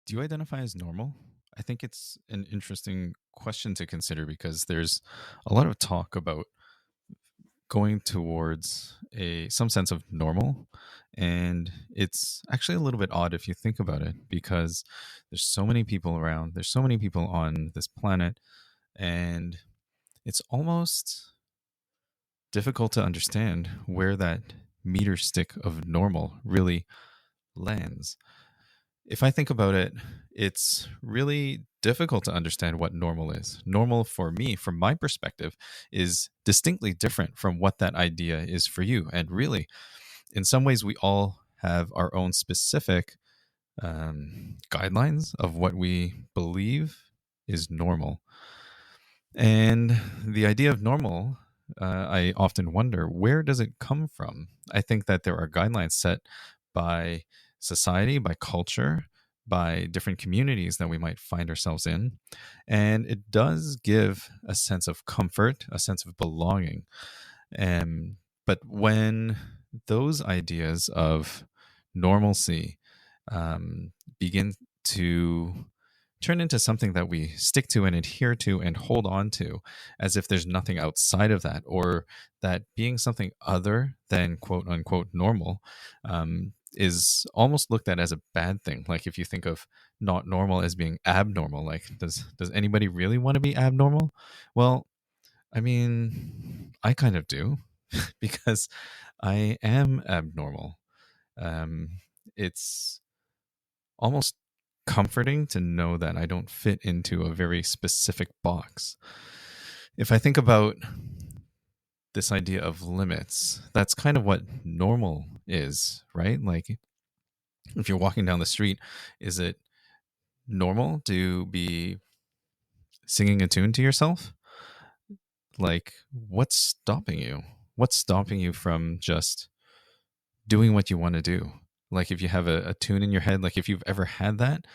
Do you identify as normal? I think it's an interesting question to consider because there's a lot of talk about going towards a some sense of normal, and it's actually a little bit odd if you think about it because there's so many people around, there's so many people on this planet, and it's almost difficult to understand where that meter stick of normal really lands. If I think about it, it's really difficult to understand what normal is. Normal for me, from my perspective, is distinctly different from what that idea is for you. And really, in some ways, we all have our own specific guidelines of what we believe is normal. And the idea of normal, I often wonder, where does it come from? I think that there are guidelines set by society, by culture, by different communities that we might find ourselves in. And it does give a sense of comfort, a sense of belonging. But when those ideas of normalcy begin to turn into something that we stick to and adhere to and hold on to as if there's nothing outside of that, or that being something other than quote unquote normal is almost looked at as a bad thing. Like if you think of not normal as being abnormal, like does anybody really want to be abnormal? Well, I mean, I kind of do because I am abnormal. It's almost comforting to know that I don't fit into a very specific box. If I think about this idea of limits, that's kind of what normal is, right? Like if you're walking down the street, is it normal to be singing a tune to yourself? Like, what's stopping you? What's stopping you from just doing what you want to do? Like if you have a tune in your head, like if you've ever had that,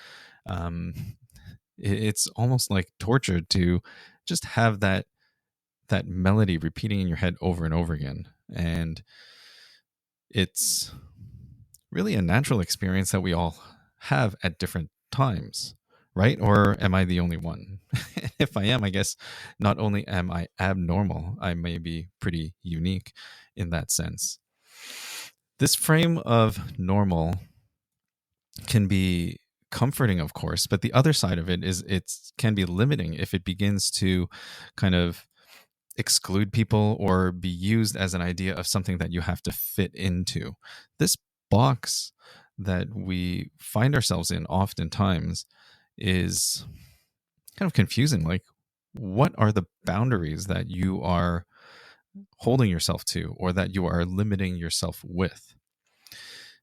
um, it's almost like torture to just have that melody repeating in your head over and over again. And it's really a natural experience that we all have at different times, right? Or am I the only one? If I am, I guess not only am I abnormal, I may be pretty unique in that sense. This frame of normal can be comforting, of course, but the other side of it is it can be limiting if it begins to kind of exclude people or be used as an idea of something that you have to fit into. This box that we find ourselves in oftentimes is kind of confusing. Like, what are the boundaries that you are holding yourself to or that you are limiting yourself with?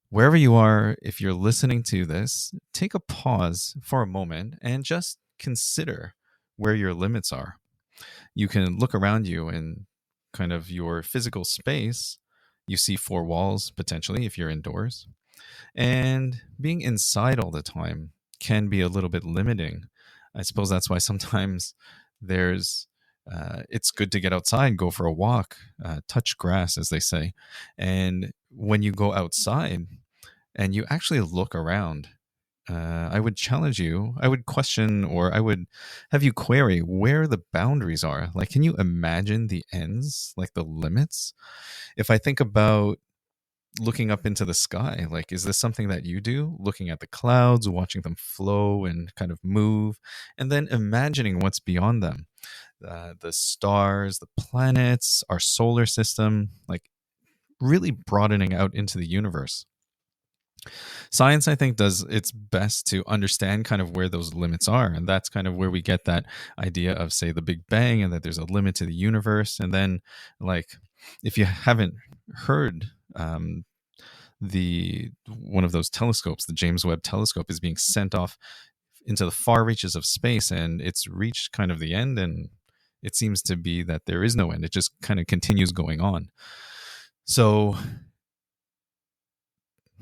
Wherever you are, if you're listening to this, take a pause for a moment and just consider where your limits are. You can look around you in kind of your physical space. You see four walls potentially if you're indoors. And being inside all the time can be a little bit limiting. I suppose that's why sometimes it's good to get outside, go for a walk, touch grass, as they say. And when you go outside and you actually look around, I would challenge you, I would question, or I would have you query where the boundaries are. Like, can you imagine the ends, like the limits? If I think about looking up into the sky, like, is this something that you do? Looking at the clouds, watching them flow and kind of move, and then imagining what's beyond them. The stars, the planets, our solar system, like really broadening out into the universe. Science, I think, does its best to understand kind of where those limits are. And that's kind of where we get that idea of, say, the Big Bang and that there's a limit to the universe. And then, like, if you haven't heard, the one of those telescopes, the James Webb telescope, is being sent off into the far reaches of space, and it's reached kind of the end, and it seems to be that there is no end. It just kind of continues going on. So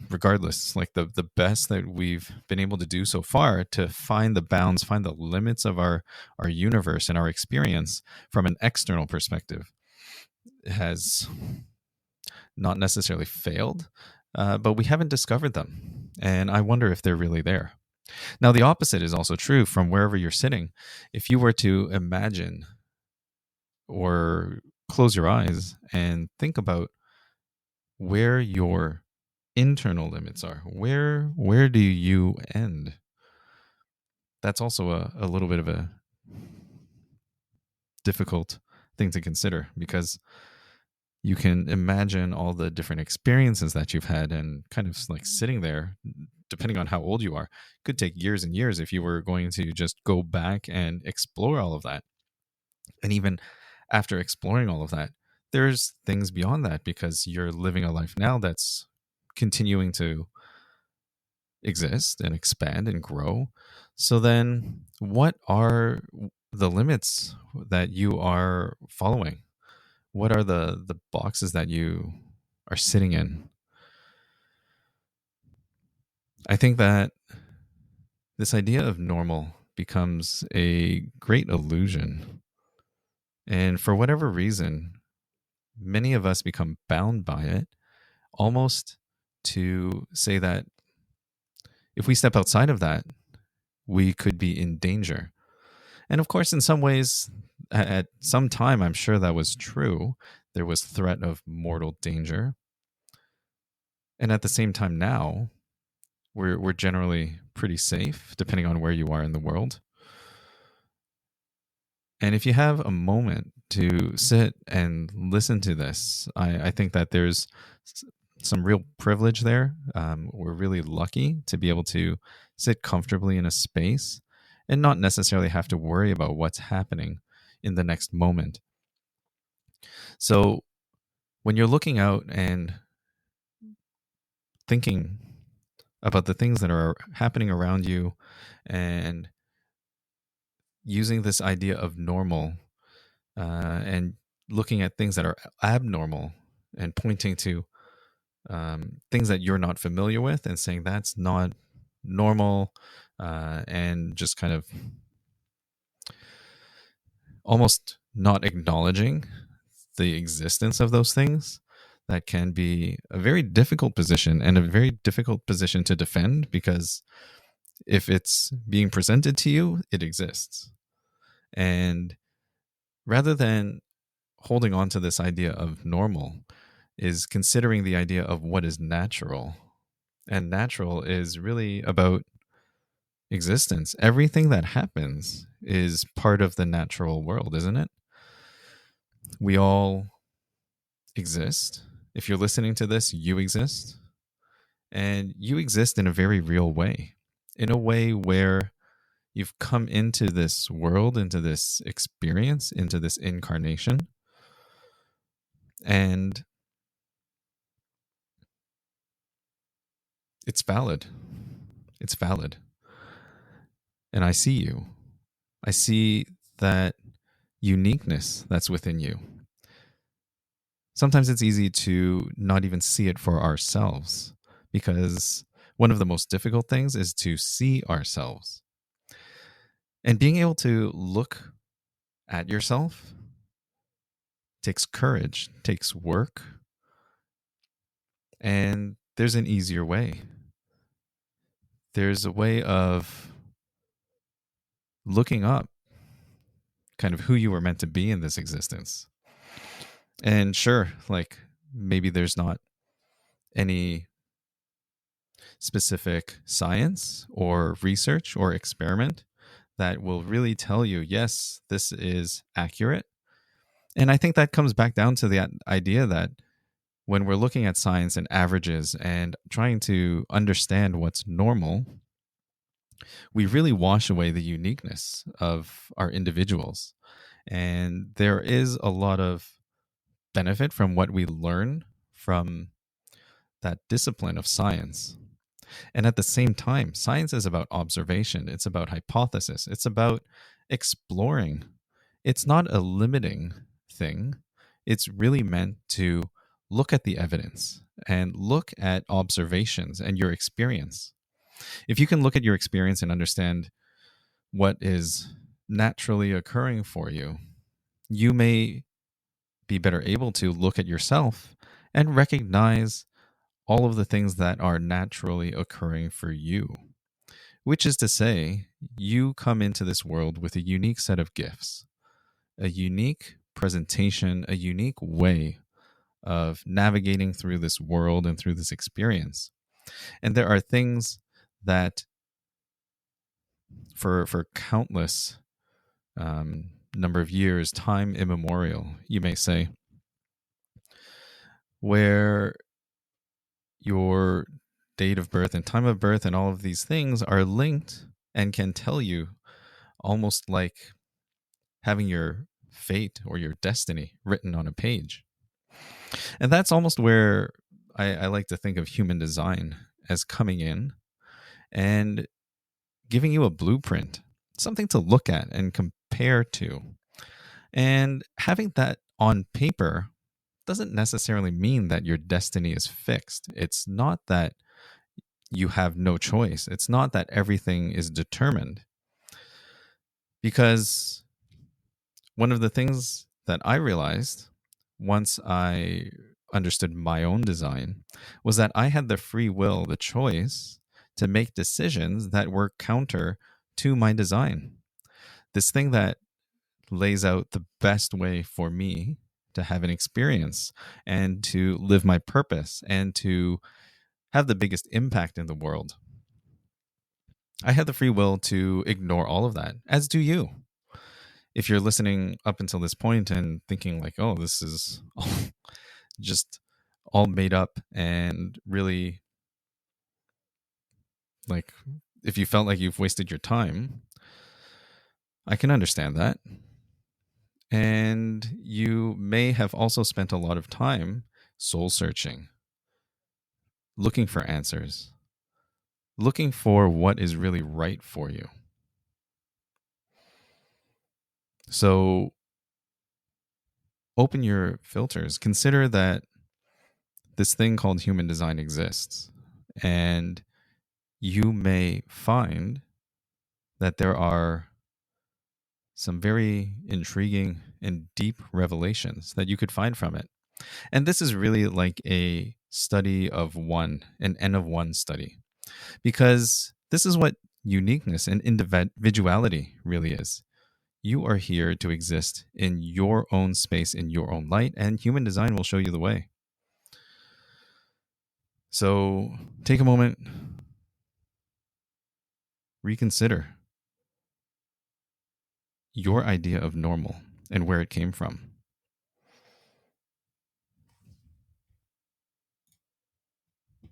regardless, like the best that we've been able to do so far to find the bounds, find the limits of our universe and our experience from an external perspective has not necessarily failed, but we haven't discovered them. And I wonder if they're really there. Now, the opposite is also true from wherever you're sitting. If you were to imagine or close your eyes and think about where your internal limits are, where do you end? That's also a little bit of a difficult thing to consider, because you can imagine all the different experiences that you've had, and kind of like sitting there, depending on how old you are, could take years and years if you were going to just go back and explore all of that. And even after exploring all of that, there's things beyond that, because you're living a life now that's continuing to exist and expand and grow. So then, what are the limits that you are following? What are the boxes that you are sitting in? I think that this idea of normal becomes a great illusion. And for whatever reason, many of us become bound by it, almost to say that if we step outside of that, we could be in danger. And of course, in some ways, at some time, I'm sure that was true. There was threat of mortal danger. And at the same time now, we're generally pretty safe, depending on where you are in the world. And if you have a moment to sit and listen to this, I think that there's some real privilege there. We're really lucky to be able to sit comfortably in a space and not necessarily have to worry about what's happening in the next moment. So when you're looking out and thinking about the things that are happening around you, and using this idea of normal, and looking at things that are abnormal and pointing to things that you're not familiar with and saying that's not normal, and just kind of almost not acknowledging the existence of those things, that can be a very difficult position, and a very difficult position to defend, because if it's being presented to you, it exists. And rather than holding on to this idea of normal, is considering the idea of what is natural. And natural is really about existence. Everything that happens is part of the natural world, isn't it? We all exist. If you're listening to this, you exist. And you exist in a very real way, in a way where you've come into this world, into this experience, into this incarnation. And it's valid. It's valid. And I see you. I see that uniqueness that's within you. Sometimes it's easy to not even see it for ourselves, because one of the most difficult things is to see ourselves. And being able to look at yourself takes courage, takes work, and there's an easier way. There's a way of looking up kind of who you were meant to be in this existence. And sure, like maybe there's not any specific science or research or experiment that will really tell you, yes, this is accurate. And I think that comes back down to the idea that when we're looking at science and averages and trying to understand what's normal, we really wash away the uniqueness of our individuals. And there is a lot of benefit from what we learn from that discipline of science. And at the same time, science is about observation, it's about hypothesis, it's about exploring. It's not a limiting thing. It's really meant to look at the evidence and look at observations and your experience. If you can look at your experience and understand what is naturally occurring for you, you may be better able to look at yourself and recognize all of the things that are naturally occurring for you, which is to say, you come into this world with a unique set of gifts, a unique presentation, a unique way of navigating through this world and through this experience. And there are things that for countless number of years, time immemorial, you may say, where your date of birth and time of birth and all of these things are linked and can tell you, almost like having your fate or your destiny written on a page. And that's almost where I like to think of human design as coming in and giving you a blueprint, something to look at and compare to. And having that on paper doesn't necessarily mean that your destiny is fixed. It's not that you have no choice. It's not that everything is determined. Because one of the things that I realized once I understood my own design was that I had the free will, the choice to make decisions that were counter to my design. This thing that lays out the best way for me to have an experience and to live my purpose and to have the biggest impact in the world. I had the free will to ignore all of that, as do you. If you're listening up until this point and thinking like, oh, this is all just all made up, and really, like, if you felt like you've wasted your time, I can understand that. And you may have also spent a lot of time soul searching, looking for answers, looking for what is really right for you. So open your filters. Consider that this thing called human design exists. And you may find that there are some very intriguing and deep revelations that you could find from it. And this is really like a study of one, an N of one study, because this is what uniqueness and individuality really is. You are here to exist in your own space, in your own light, and human design will show you the way. So take a moment, reconsider your idea of normal and where it came from.